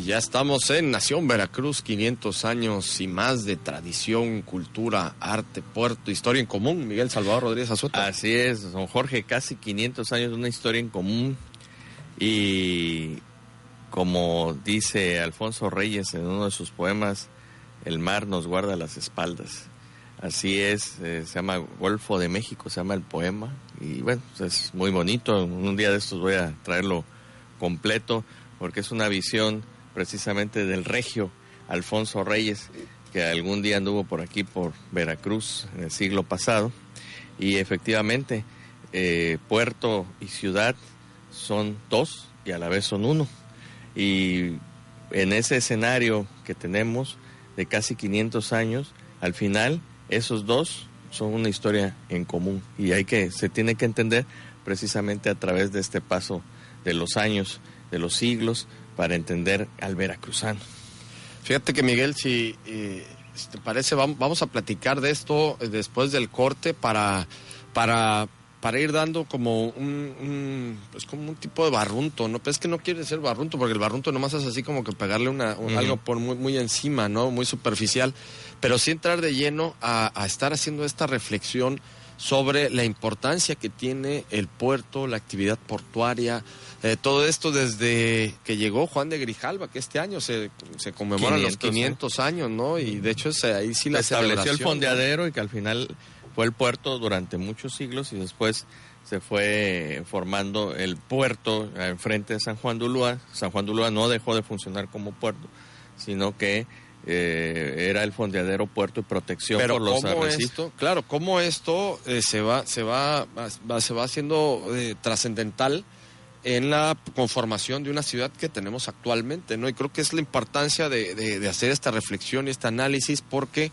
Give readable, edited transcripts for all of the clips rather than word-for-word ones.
ya estamos en Nación Veracruz, 500 años y más de tradición, cultura, arte, puerto, historia en común. Miguel Salvador Rodríguez Azueta. Así es, don Jorge, casi 500 años de una historia en común. Y como dice Alfonso Reyes en uno de sus poemas, el mar nos guarda las espaldas. Así es, se llama Golfo de México, se llama el poema. Y bueno, pues es muy bonito. Un día de estos voy a traerlo completo, porque es una visión precisamente del regio Alfonso Reyes, que algún día anduvo por aquí, por Veracruz, en el siglo pasado. Y efectivamente, puerto y ciudad son dos y a la vez son uno. Y en ese escenario que tenemos de casi 500 años, al final esos dos son una historia en común, y se tiene que entender precisamente a través de este paso de los años, de los siglos, para entender al veracruzano. Fíjate que, Miguel, si te parece, vamos a platicar de esto después del corte para ir dando como pues como un tipo de barrunto, ¿no? Pero es que no quiere ser barrunto, porque el barrunto nomás es así como que pegarle algo por muy encima, ¿no? Muy superficial, pero sí entrar de lleno a estar haciendo esta reflexión sobre la importancia que tiene el puerto, la actividad portuaria, todo esto desde que llegó Juan de Grijalva, que este año se conmemoran los 500 años, ¿no? Y de hecho ahí sí la estableció el fondeadero, ¿no? Y que al final fue el puerto durante muchos siglos, y después se fue formando el puerto enfrente de San Juan de Ulúa. San Juan de Ulúa no dejó de funcionar como puerto, sino que era el fondeadero, puerto y protección. Pero por los arrecifes. ¿Cómo esto se va haciendo trascendental en la conformación de una ciudad que tenemos actualmente, ¿no? Y creo que es la importancia de hacer esta reflexión y este análisis, porque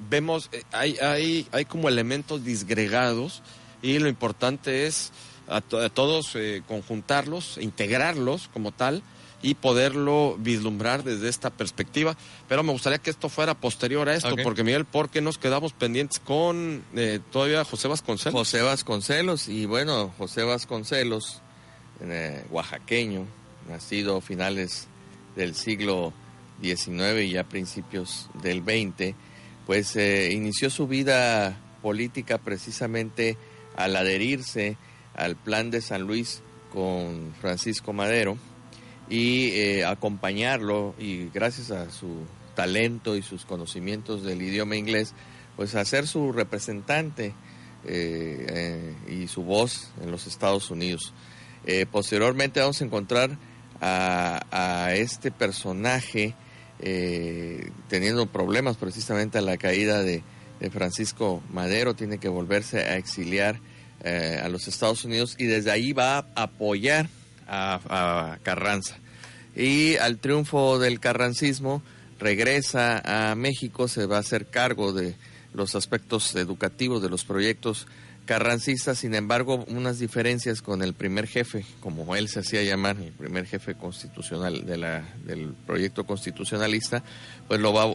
vemos, hay como elementos disgregados, y lo importante es a todos conjuntarlos, integrarlos como tal, y poderlo vislumbrar desde esta perspectiva. Pero me gustaría que esto fuera posterior a esto, porque, Miguel, porque nos quedamos pendientes con todavía José Vasconcelos. José Vasconcelos, y bueno, José Vasconcelos, oaxaqueño, nacido a finales del siglo XIX y a principios del XX, pues inició su vida política precisamente al adherirse al Plan de San Luis con Francisco Madero, y acompañarlo, y gracias a su talento y sus conocimientos del idioma inglés, pues hacer su representante y su voz en los Estados Unidos. Posteriormente vamos a encontrar a este personaje teniendo problemas precisamente a la caída de Francisco Madero. Tiene que volverse a exiliar a los Estados Unidos, y desde ahí va a apoyar a Carranza. Y al triunfo del carrancismo regresa a México, se va a hacer cargo de los aspectos educativos de los proyectos carrancistas. Sin embargo, unas diferencias con el primer jefe, como él se hacía llamar, el primer jefe constitucional del proyecto constitucionalista, pues lo va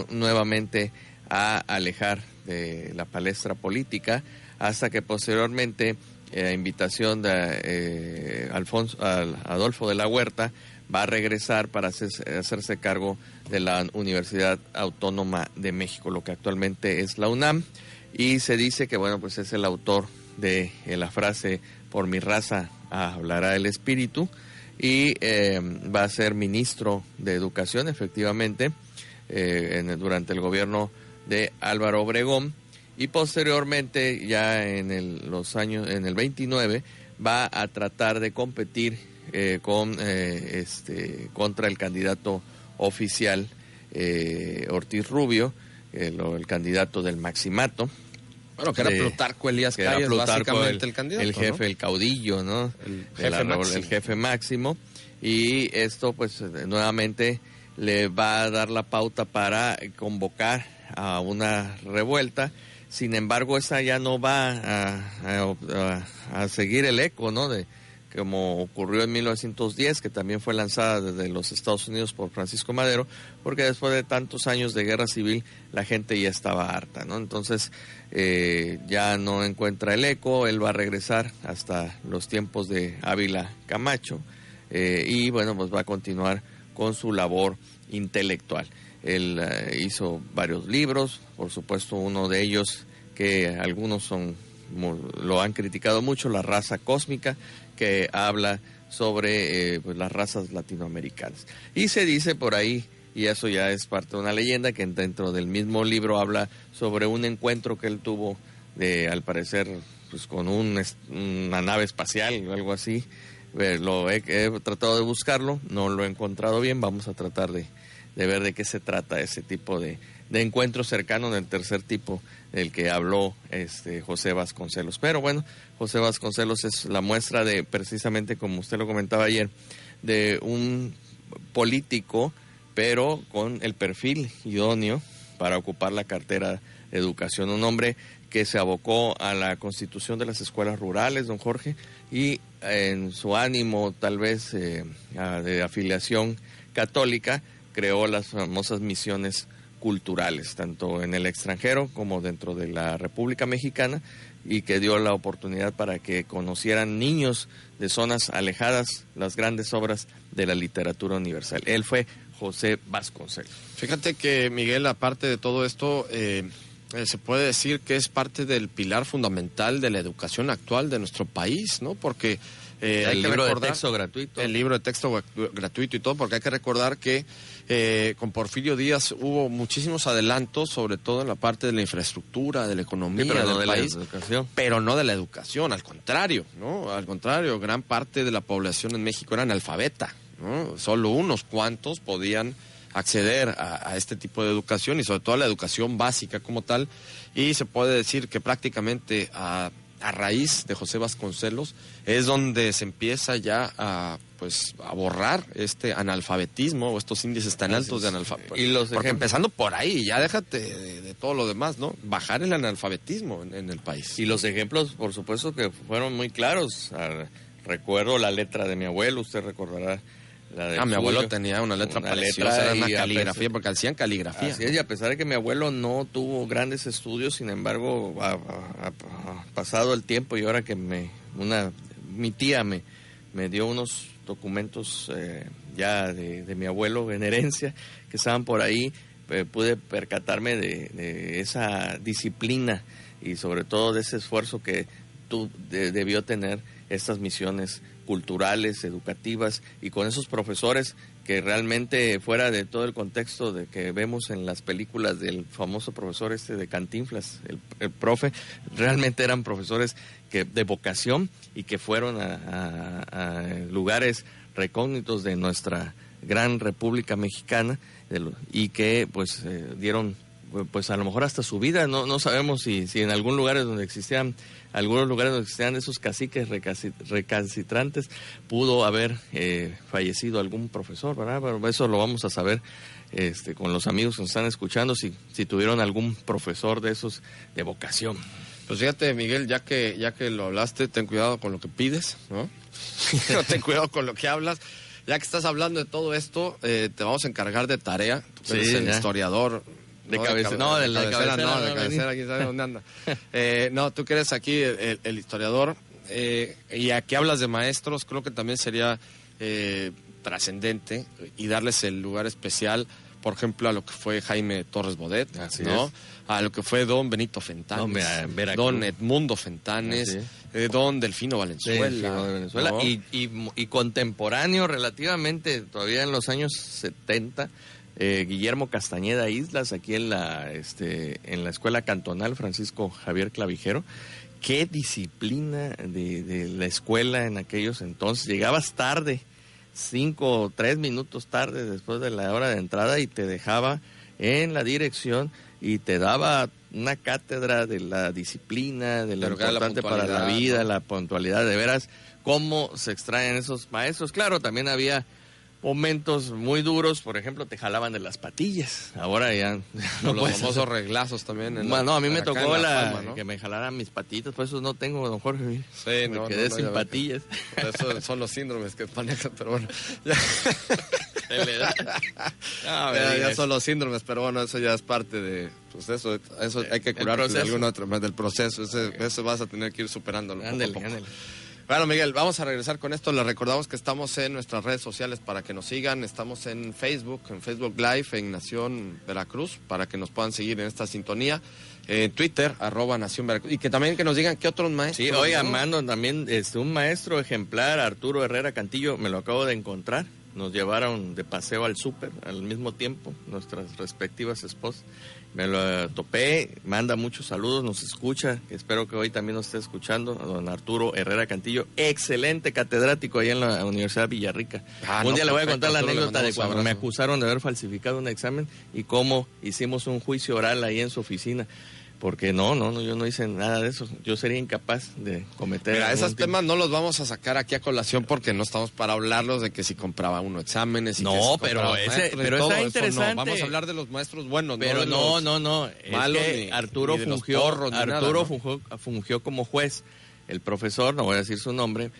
nuevamente a alejar de la palestra política, hasta que posteriormente, a invitación de Adolfo de la Huerta, va a regresar para hacerse cargo de la Universidad Autónoma de México, lo que actualmente es la UNAM, y se dice que, bueno, pues es el autor de la frase "por mi raza hablará el espíritu", y va a ser ministro de Educación, efectivamente, durante el gobierno de Álvaro Obregón, y posteriormente, ya en el 29, va a tratar de competir contra el candidato oficial Ortiz Rubio, el candidato del Maximato. Bueno, que era Plutarco Elías Calles, básicamente el candidato, el jefe, ¿no? El caudillo, ¿no? El jefe máximo. Y esto, pues, nuevamente le va a dar la pauta para convocar a una revuelta. Sin embargo, esa ya no va a seguir el eco, ¿no? Como ocurrió en 1910, que también fue lanzada desde los Estados Unidos por Francisco Madero, porque después de tantos años de guerra civil, la gente ya estaba harta, ¿no? Entonces, ya no encuentra el eco. Él va a regresar hasta los tiempos de Ávila Camacho, y bueno, pues va a continuar con su labor intelectual. Él hizo varios libros, por supuesto uno de ellos que algunos lo han criticado mucho, La raza cósmica, que habla sobre pues, las razas latinoamericanas. Y se dice por ahí, y eso ya es parte de una leyenda, que dentro del mismo libro habla sobre un encuentro que él tuvo, al parecer, pues con una nave espacial o algo así. He tratado de buscarlo, no lo he encontrado bien, vamos a tratar de ver de qué se trata ese tipo de encuentro cercano del tercer tipo del que habló José Vasconcelos. Pero bueno, José Vasconcelos es la muestra de, precisamente como usted lo comentaba ayer, de un político, pero con el perfil idóneo para ocupar la cartera de educación. Un hombre que se abocó a la constitución de las escuelas rurales, don Jorge, y en su ánimo tal vez de afiliación católica, creó las famosas misiones culturales, tanto en el extranjero como dentro de la República Mexicana, y que dio la oportunidad para que conocieran niños de zonas alejadas las grandes obras de la literatura universal. Él fue José Vasconcelos. Fíjate que, Miguel, aparte de todo esto, se puede decir que es parte del pilar fundamental de la educación actual de nuestro país, ¿no? Porque el libro de texto gratuito. El libro de texto gratuito y todo, porque hay que recordar que con Porfirio Díaz hubo muchísimos adelantos, sobre todo en la parte de la infraestructura, de la economía del país, pero no de la educación, al contrario, ¿no? Al contrario, gran parte de la población en México era analfabeta, ¿no? Solo unos cuantos podían acceder a este tipo de educación, y sobre todo a la educación básica como tal, y se puede decir que prácticamente a raíz de José Vasconcelos es donde se empieza ya a borrar este analfabetismo o estos índices tan altos de analfabetismo. Porque empezando por ahí, ya déjate de todo lo demás, ¿no? Bajar el analfabetismo en el país. Y los ejemplos, por supuesto, que fueron muy claros. Recuerdo la letra de mi abuelo, usted recordará. Mi abuelo tenía una letra preciosa, era una caligrafía, porque hacían caligrafía. Así es, y a pesar de que mi abuelo no tuvo grandes estudios, sin embargo, ha pasado el tiempo, y ahora que mi tía me dio unos documentos ya de mi abuelo en herencia, que estaban por ahí, pude percatarme de esa disciplina y sobre todo de ese esfuerzo que debió tener estas misiones culturales, educativas, y con esos profesores que realmente, fuera de todo el contexto de que vemos en las películas del famoso profesor de Cantinflas, el profe, realmente eran profesores de vocación, y que fueron a lugares recógnitos de nuestra gran República Mexicana, y que dieron a lo mejor hasta su vida. No sabemos si en algunos lugares donde existían esos caciques recalcitrantes pudo haber fallecido algún profesor, ¿verdad? Pero eso lo vamos a saber con los amigos que nos están escuchando, si tuvieron algún profesor de esos de vocación. Pues fíjate, Miguel, ya que lo hablaste, ten cuidado con lo que pides, ¿no? Ten cuidado con lo que hablas. Ya que estás hablando de todo esto, te vamos a encargar de tarea. Tú eres el historiador. De cabecera, aquí sabe dónde anda. Tú que eres aquí el historiador, y aquí hablas de maestros, creo que también sería trascendente y darles el lugar especial, por ejemplo, a lo que fue Jaime Torres Bodet, ¿no? A lo que fue don Benito Fentanes, don Edmundo Fentanes, don Delfino Valenzuela. ¿No? Y contemporáneo relativamente, todavía en los años 70, Guillermo Castañeda Islas, aquí en la escuela cantonal Francisco Javier Clavijero. Qué disciplina de la escuela en aquellos entonces. Llegabas tarde, 5 o 3 minutos tarde después de la hora de entrada, y te dejaba en la dirección y te daba una cátedra de la disciplina, de lo importante para la vida, ¿no? La puntualidad, de veras, cómo se extraen esos maestros. Claro, también había momentos muy duros, por ejemplo, te jalaban de las patillas. Ahora ya no, los famosos reglazos también. A mí me tocó ¿no? Que me jalaran mis patitas, por eso no tengo, don Jorge. Sí, me quedé sin patillas. Esos son los síndromes que manejan, pero bueno. Ya son los síndromes, pero bueno, eso ya es parte de... Pues eso hay que curarlo de alguna otra manera del proceso. Eso vas a tener que ir superándolo. Ándale. Bueno, Miguel, vamos a regresar con esto. Les recordamos que estamos en nuestras redes sociales para que nos sigan. Estamos en Facebook Live, en Nación Veracruz, para que nos puedan seguir en esta sintonía. En Twitter, @Nación Veracruz. Y que también que nos digan qué otros maestros. Sí, oiga, mando también un maestro ejemplar, Arturo Herrera Cantillo, me lo acabo de encontrar. Nos llevaron de paseo al súper al mismo tiempo, nuestras respectivas esposas. Me lo topé, manda muchos saludos, nos escucha, espero que hoy también nos esté escuchando, a don Arturo Herrera Cantillo, excelente catedrático allá en la Universidad Villarrica. Un día le voy a contar la anécdota de cuando me acusaron de haber falsificado un examen y cómo hicimos un juicio oral ahí en su oficina. Porque no, yo no hice nada de eso. Yo sería incapaz de cometer... Mira, esos temas no los vamos a sacar aquí a colación porque no estamos para hablarlos de que si compraba uno exámenes... Y no, que si pero está interesante. No. Vamos a hablar de los maestros buenos. Pero no. Malos, es que Arturo fungió como juez. El profesor, no voy a decir su nombre,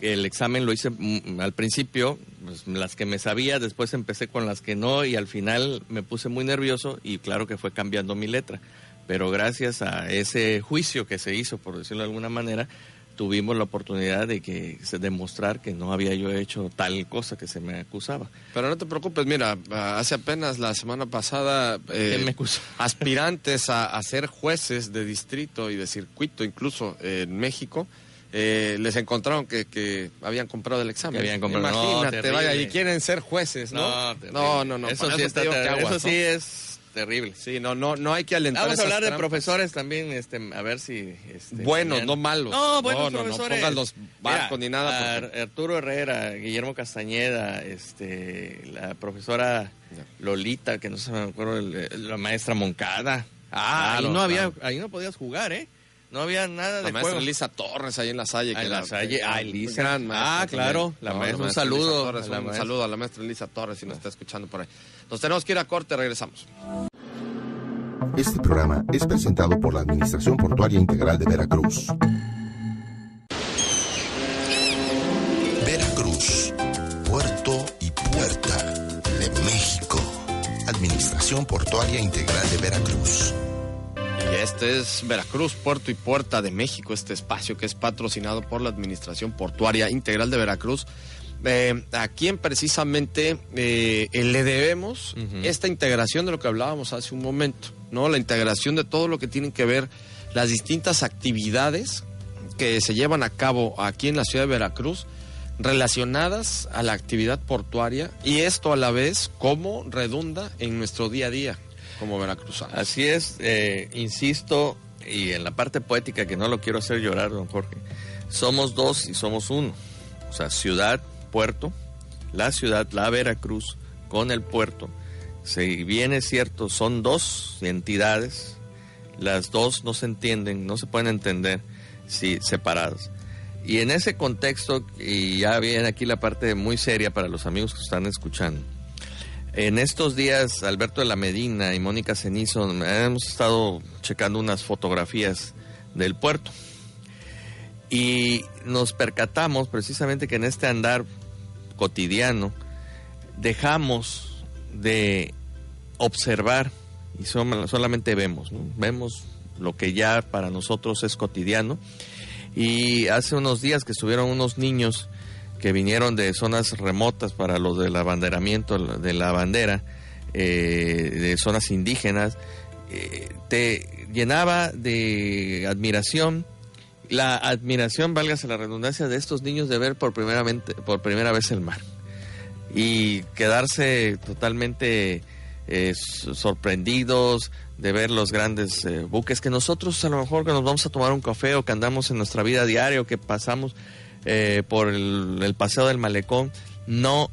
el examen lo hice al principio, pues, las que me sabía, después empecé con las que no y al final me puse muy nervioso y claro que fue cambiando mi letra. Pero gracias a ese juicio que se hizo, por decirlo de alguna manera, tuvimos la oportunidad de demostrar que no había yo hecho tal cosa que se me acusaba. Pero no te preocupes, mira, hace apenas la semana pasada ¿quién me acusó? Aspirantes a ser jueces de distrito y de circuito, incluso en México, les encontraron que habían comprado el examen. Imagínate, vaya, y quieren ser jueces, ¿no? No. Eso sí está terrible. Eso sí es terrible. Sí, no hay que alentar. Vamos a hablar de profesores también, a ver si... buenos, también... no malos. No, buenos profesores. No pongan los barcos ni nada. Porque... Arturo Herrera, Guillermo Castañeda, la profesora Lolita, que no se me acuerdo, la maestra Moncada. Ahí no podías jugar, ¿eh? No había nada de juego. La maestra Elisa Torres ahí en La Salle. Elisa. Claro. Un saludo. Un saludo a la maestra Elisa Torres si nos está escuchando por ahí. Nos tenemos que ir a corte, regresamos. Este programa es presentado por la Administración Portuaria Integral de Veracruz. Veracruz, puerto y puerta de México. Administración Portuaria Integral de Veracruz. Y este es Veracruz, puerto y puerta de México, este espacio que es patrocinado por la Administración Portuaria Integral de Veracruz, a quien precisamente le debemos esta integración de lo que hablábamos hace un momento, ¿no? La integración de todo lo que tienen que ver las distintas actividades que se llevan a cabo aquí en la ciudad de Veracruz relacionadas a la actividad portuaria, y esto a la vez cómo redunda en nuestro día a día como veracruzanos. Así es, insisto, y en la parte poética, que no lo quiero hacer llorar, don Jorge, somos dos y somos uno. O sea, ciudad, puerto, la ciudad, la Veracruz, con el puerto. Si bien es cierto, son dos entidades, las dos no se entienden, no se pueden entender si separadas. Y en ese contexto, y ya viene aquí la parte muy seria para los amigos que están escuchando, en estos días Alberto de la Medina y Mónica Cenizo hemos estado checando unas fotografías del puerto y nos percatamos precisamente que en este andar cotidiano dejamos de observar y solamente vemos, ¿no? Vemos lo que ya para nosotros es cotidiano. Y hace unos días que estuvieron unos niños que vinieron de zonas remotas para lo del abanderamiento de la bandera, de zonas indígenas, te llenaba de admiración, la admiración, válgase la redundancia, de estos niños de ver por primera vez el mar y quedarse totalmente sorprendidos de ver los grandes buques que nosotros a lo mejor que nos vamos a tomar un café o que andamos en nuestra vida diaria o que pasamos por el paseo del malecón, no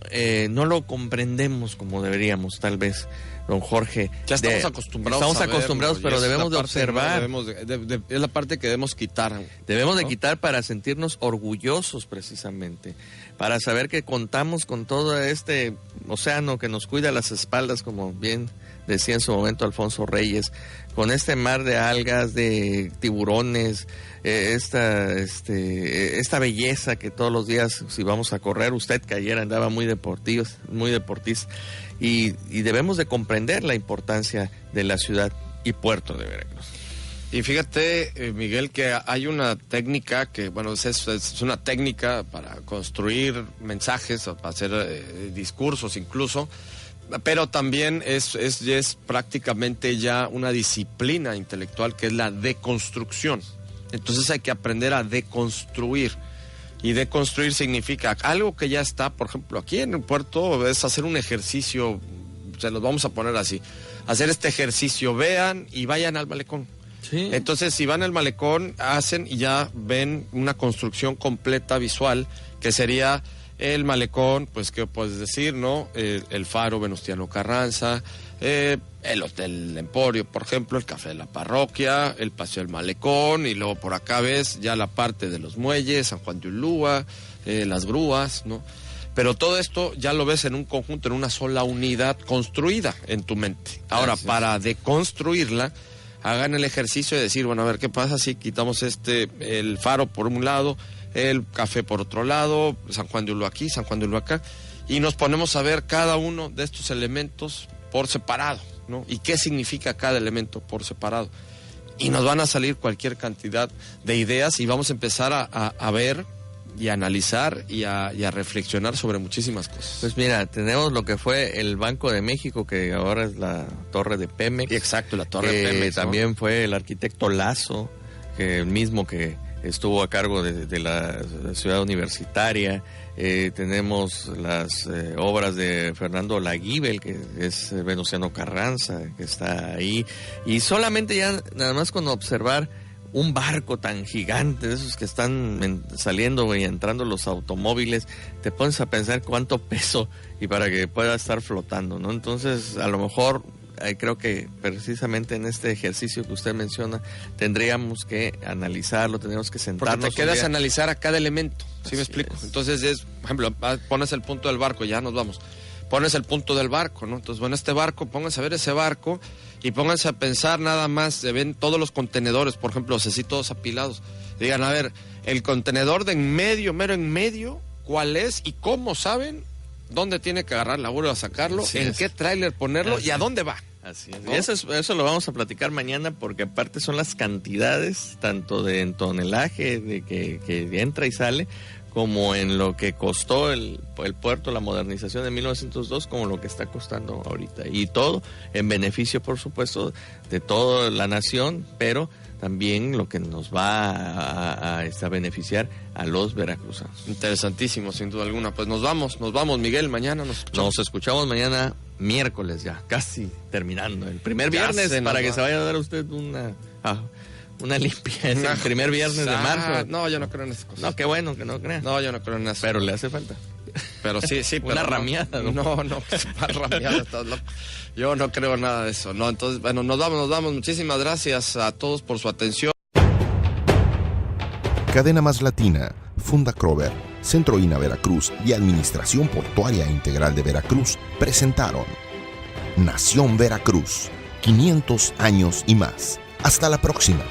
lo comprendemos como deberíamos, tal vez, don Jorge. Ya estamos acostumbrados, pero debemos de observar. Es la parte que debemos quitar. Debemos de quitar para sentirnos orgullosos, precisamente, para saber que contamos con todo este océano que nos cuida las espaldas, como bien decía en su momento Alfonso Reyes, con este mar de algas, de tiburones, esta belleza que todos los días, si vamos a correr, usted que ayer andaba muy deportista, y debemos de comprender la importancia de la ciudad y puerto de Veracruz. Y fíjate, Miguel, que hay una técnica que, bueno, es una técnica para construir mensajes, para hacer discursos incluso, pero también es prácticamente ya una disciplina intelectual que es la deconstrucción. Entonces hay que aprender a deconstruir. Y deconstruir significa algo que ya está, por ejemplo, aquí en el puerto, es hacer un ejercicio, se los vamos a poner así, hacer este ejercicio, vean y vayan al malecón. Sí. Entonces, si van al malecón, hacen y ya ven una construcción completa visual, que sería el malecón, pues, ¿qué puedes decir, no? El Faro Venustiano Carranza, el Hotel Emporio, por ejemplo, el Café de la Parroquia, el Paseo del Malecón, y luego por acá ves ya la parte de los muelles, San Juan de Ulúa, las grúas, ¿no? Pero todo esto ya lo ves en un conjunto, en una sola unidad construida en tu mente. Ahora, para deconstruirla, hagan el ejercicio de decir, bueno, a ver, ¿qué pasa si quitamos el Faro por un lado, el Café por otro lado, San Juan de Ulúa aquí, San Juan de Ulúa acá, y nos ponemos a ver cada uno de estos elementos por separado, ¿no? Y qué significa cada elemento por separado. Y nos van a salir cualquier cantidad de ideas y vamos a empezar a ver y a analizar y a reflexionar sobre muchísimas cosas. Pues mira, tenemos lo que fue el Banco de México, que ahora es la torre de Pemex. Exacto, la torre de Pemex, ¿no? También fue el arquitecto Lazo, que el mismo que estuvo a cargo de la ciudad universitaria. Tenemos las obras de Fernando Olaguibel, que es Venustiano Carranza, que está ahí. Y solamente ya, nada más con observar un barco tan gigante, de esos que están saliendo y entrando los automóviles, te pones a pensar cuánto peso y para que pueda estar flotando, ¿no? Entonces, a lo mejor creo que precisamente en este ejercicio que usted menciona tendríamos que analizarlo, tendríamos que sentarnos. Porque te quedas a analizar a cada elemento, ¿sí me explico? Entonces por ejemplo, pones el punto del barco, ya nos vamos. Pones el punto del barco, ¿no? Entonces, bueno, este barco, pónganse a ver ese barco y pónganse a pensar nada más, se ven todos los contenedores, por ejemplo, así todos apilados. Digan, a ver, el contenedor de en medio, mero en medio, ¿cuál es y cómo saben dónde tiene que agarrar la burra a sacarlo, en qué tráiler ponerlo y a dónde va? Así es. ¿No? Eso lo vamos a platicar mañana, porque aparte son las cantidades, tanto de en tonelaje de que entra y sale, como en lo que costó el puerto, la modernización de 1902, como lo que está costando ahorita. Y todo en beneficio, por supuesto, de toda la nación, pero también lo que nos va a beneficiar a los veracruzanos. Interesantísimo, sin duda alguna. Pues nos vamos, Miguel, mañana nos escuchamos mañana miércoles ya, casi terminando. El primer viernes, para que se vaya a dar usted una limpieza, el primer viernes de marzo. No, yo no creo en esas cosas. No, qué bueno que no crea. No, yo no creo en eso. Pero le hace falta. Pero sí, pero una rameada, ¿no? No, una rameada, estás loco. Yo no creo nada de eso, ¿no? Entonces, bueno, nos vamos. Muchísimas gracias a todos por su atención. Cadena Más Latina, Funda Crover, Centro INA Veracruz y Administración Portuaria Integral de Veracruz presentaron Nación Veracruz, 500 años y más. Hasta la próxima.